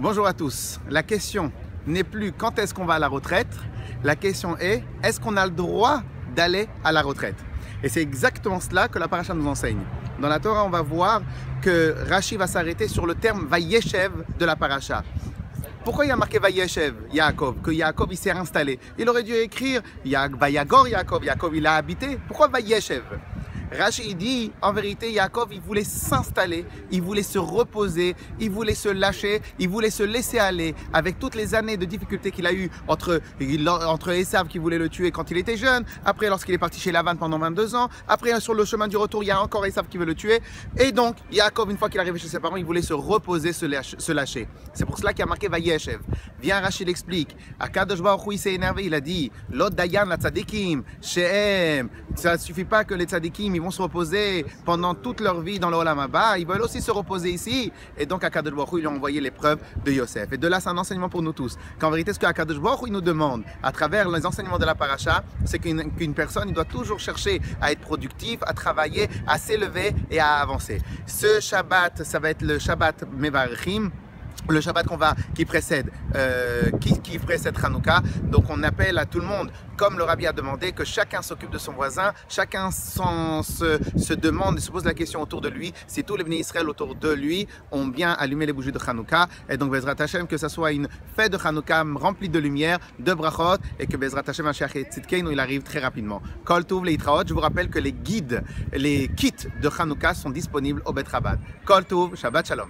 Bonjour à tous. La question n'est plus quand est-ce qu'on va à la retraite. La question est-ce qu'on a le droit d'aller à la retraite? Et c'est exactement cela que la paracha nous enseigne. Dans la Torah, on va voir que Rashi va s'arrêter sur le terme Vayeshev de la paracha. Pourquoi il y a marqué Vayeshev, Yaakov? Que Yaakov il s'est installé. Il aurait dû écrire Vayagor Yaakov. Yaakov il a habité. Pourquoi Vayeshev? Rashi dit, en vérité, Yaakov, il voulait s'installer, il voulait se reposer, il voulait se lâcher, il voulait se laisser aller avec toutes les années de difficultés qu'il a eues entre Esav qui voulait le tuer quand il était jeune, après lorsqu'il est parti chez Lavan pendant 22 ans, après sur le chemin du retour, il y a encore Esav qui veut le tuer, et donc Yaakov, une fois qu'il est arrivé chez ses parents, il voulait se reposer, se lâcher. C'est pour cela qu'il y a marqué Vayeshev. Viens, Rashi l'explique. Akadosh Baruch Hu, il s'est énervé, il a dit, Lot Dayan la tzadikim, Shehem. Ça ne suffit pas que les tzadikim ils vont se reposer pendant toute leur vie dans le Olam Haba, ils veulent aussi se reposer ici. Et donc Akadosh Baruch Hu, il a envoyé l'épreuve de Yosef. Et de là, c'est un enseignement pour nous tous. Qu'en vérité, ce que Akadosh Baruch Hu il nous demande à travers les enseignements de la paracha, c'est qu'une personne il doit toujours chercher à être productif, à travailler, à s'élever et à avancer. Ce Shabbat, ça va être le Shabbat Mevarchim. Le Shabbat qui précède Hanouka. Donc on appelle à tout le monde, comme le Rabbi a demandé, que chacun s'occupe de son voisin, chacun se demande et se pose la question autour de lui, si tous les bénis Israël autour de lui ont bien allumé les bougies de Hanouka. Et donc Bezrat Hashem, que ça soit une fête de Hanouka remplie de lumière, de brachot, et que Bezrat Hashem Mashiach Tzidkeinu il arrive très rapidement. Kol Tov Leitraot, je vous rappelle que les guides, les kits de Hanouka sont disponibles au Bet Rabad. Kol Tov, Shabbat Shalom.